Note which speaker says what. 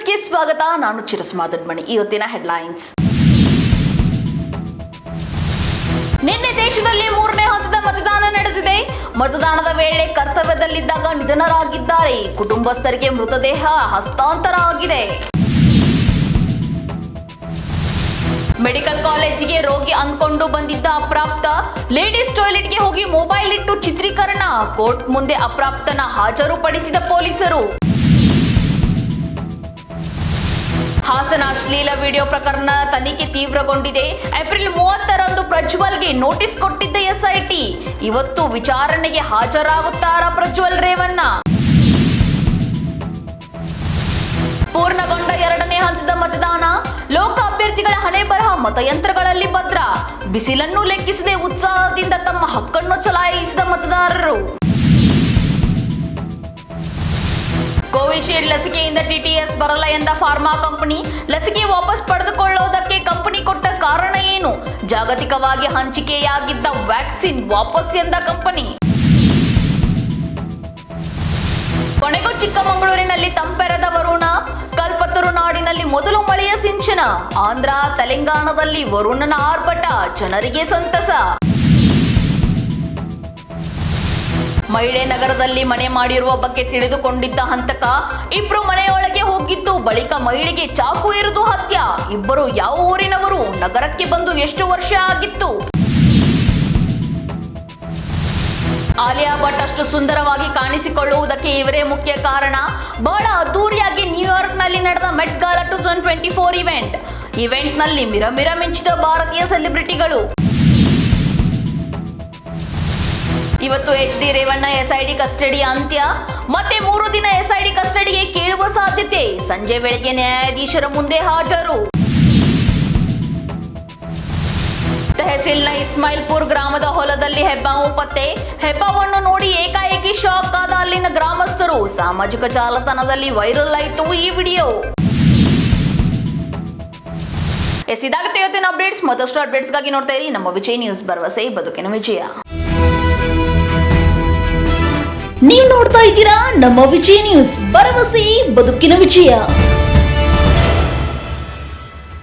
Speaker 1: ನ್ಯೂಸ್ಗೆ ಸ್ವಾಗತ. ನಾನು ಚಿರಸ್ಮಾ ದೊಡ್ಮನಿ. ಇವತ್ತಿನ ಹೆಡ್ಲೈನ್ಸ್. ನಿನ್ನೆ ದೇಶದಲ್ಲಿ 3ನೇ ಹಂತದ ಮತದಾನ ನಡೆದಿದೆ. ಮತದಾನದ ವೇಳೆ ಕರ್ತವ್ಯದಲ್ಲಿದ್ದಾಗ ನಿಧನರಾಗಿದ್ದಾರೆ. ಕುಟುಂಬಸ್ಥರಿಗೆ ಮೃತದೇಹ ಹಸ್ತಾಂತರ ಆಗಿದೆ. ಮೆಡಿಕಲ್ ಕಾಲೇಜಿಗೆ ರೋಗಿ ಅಂದ್ಕೊಂಡು ಬಂದಿದ್ದ ಅಪ್ರಾಪ್ತ ಲೇಡೀಸ್ ಟಾಯ್ಲೆಟ್ಗೆ ಹೋಗಿ ಮೊಬೈಲ್ ಇಟ್ಟು ಚಿತ್ರೀಕರಣ. ಕೋರ್ಟ್ ಮುಂದೆ ಅಪ್ರಾಪ್ತನ ಹಾಜರುಪಡಿಸಿದ ಪೊಲೀಸರು. ಹಾಸನ ಅಶ್ಲೀಲ ವಿಡಿಯೋ ಪ್ರಕರಣ ತನಿಖೆ ತೀವ್ರಗೊಂಡಿದೆ. ಏಪ್ರಿಲ್ 30ರಂದು ಪ್ರಜ್ವಲ್ಗೆ ನೋಟಿಸ್ ಕೊಟ್ಟಿದ್ದ ಎಸ್ಐಟಿ. ಇವತ್ತು ವಿಚಾರಣೆಗೆ ಹಾಜರಾಗುತ್ತಾರಾ ಪ್ರಜ್ವಲ್ ರೇವಣ್ಣ? ಪೂರ್ಣಗೊಂಡ 2ನೇ ಹಂತದ ಮತದಾನ. ಲೋಕ ಅಭ್ಯರ್ಥಿಗಳ ಹಣೆ ಬರಹ ಮತಯಂತ್ರಗಳಲ್ಲಿ ಭದ್ರ. ಬಿಸಿಲನ್ನು ಲೆಕ್ಕಿಸದೆ ಉತ್ಸಾಹದಿಂದ ತಮ್ಮ ಹಕ್ಕನ್ನು ಚಲಾಯಿಸಿದ ಮತದಾರರು. ಕೋವಿಶೀಲ್ಡ್ ಲಸಿಕೆಯಿಂದ ಟಿಟಿಎಸ್ ಬರಲ್ಲ ಎಂದ ಫಾರ್ಮಾ ಕಂಪನಿ. ಲಸಿಕೆ ವಾಪಸ್ ಪಡೆದುಕೊಳ್ಳೋದಕ್ಕೆ ಕಂಪನಿ ಕೊಟ್ಟ ಕಾರಣ ಏನು? ಜಾಗತಿಕವಾಗಿ ಹಂಚಿಕೆಯಾಗಿದ್ದ ವ್ಯಾಕ್ಸಿನ್ ವಾಪಸ್ ಎಂದ ಕಂಪನಿ. ಕೊನೆಗೂ ಚಿಕ್ಕಮಗಳೂರಿನಲ್ಲಿ ತಂಪೆರೆದ ವರುಣ. ಕಲ್ಪತರು ನಾಡಿನಲ್ಲಿ ಮೊದಲು ಮಳೆಯ ಸಿಂಚನ. ಆಂಧ್ರ ತೆಲಂಗಾಣದಲ್ಲಿ ವರುಣನ ಆರ್ಭಟ, ಜನರಿಗೆ ಸಂತಸ. ಮಹಿಳೆ ನಗರದಲ್ಲಿ ಮನೆ ಮಾಡಿರುವ ಬಗ್ಗೆ ತಿಳಿದುಕೊಂಡಿದ್ದ ಹಂತಕ ಇಬ್ರು ಮನೆಯೊಳಗೆ ಹೋಗಿದ್ದು, ಬಳಿಕ ಮಹಿಳೆಗೆ ಚಾಕು ಇರಿದು ಹತ್ಯ. ಇಬ್ಬರು ಯಾವ ಊರಿನವರು? ನಗರಕ್ಕೆ ಬಂದು ಎಷ್ಟು ವರ್ಷ ಆಗಿತ್ತು? ಆಲಿಯಾ ಭಟ್ ಅಷ್ಟು ಸುಂದರವಾಗಿ ಕಾಣಿಸಿಕೊಳ್ಳುವುದಕ್ಕೆ ಇವರೇ ಮುಖ್ಯ ಕಾರಣ. ಬಹಳ ಅದ್ದೂರಿಯಾಗಿ ನ್ಯೂಯಾರ್ಕ್ನಲ್ಲಿ ನಡೆದ ಮೆಟ್ ಗಾಲಾ 2024 ಇವೆಂಟ್ನಲ್ಲಿ ಮಿರಮಿರ ಮಿಂಚಿದ ಭಾರತೀಯ ಸೆಲೆಬ್ರಿಟಿಗಳು. ಇವತ್ತು HD ರೇವಣ್ಣ ಎಸ್ಐಡಿ ಕಸ್ಟಡಿ ಅಂತ್ಯ. ಮತ್ತೆ 3 ದಿನ ಎಸ್ಐಡಿ ಕಸ್ಟಡಿಗೆ ಕೇಳುವ ಸಾಧ್ಯತೆ. ಸಂಜೆ ವೇಳೆಗೆ ನ್ಯಾಯಾಧೀಶರ ಮುಂದೆ ಹಾಜರು. ತಹಸೀಲ್ನ ಇಸ್ಮಾಯಿಲ್ಪುರ್ ಗ್ರಾಮದ ಹೊಲದಲ್ಲಿ ಹೆಬ್ಬಾವು ಪತ್ತೆ. ಹೆಬ್ಬಾವನ್ನು ನೋಡಿ ಏಕಾಏಕಿ ಶಾಕ್ ಆದ ಅಲ್ಲಿನ ಗ್ರಾಮಸ್ಥರು. ಸಾಮಾಜಿಕ ಜಾಲತಾಣದಲ್ಲಿ ವೈರಲ್ ಆಯಿತು ಈ ವಿಡಿಯೋ. ಇದಾಗುತ್ತೆ ಇವತ್ತಿನ ಅಪ್ಡೇಟ್ಸ್. ಮತ್ತಷ್ಟು ಅಪ್ಡೇಟ್ಸ್ಗಾಗಿ ನೋಡ್ತಾ ಇರಿ ನಮ್ಮ ವಿಜಯ್ ನ್ಯೂಸ್. ಭರವಸೆ ಬದುಕಿನ ವಿಜಯ. ನೀವು ನೋಡ್ತಾ ಇದ್ದೀರಾ ನಮ್ಮ ವಿಜಯ್ ನ್ಯೂಸ್. ಭರವಸೆ ಬದುಕಿನ ವಿಜಯ.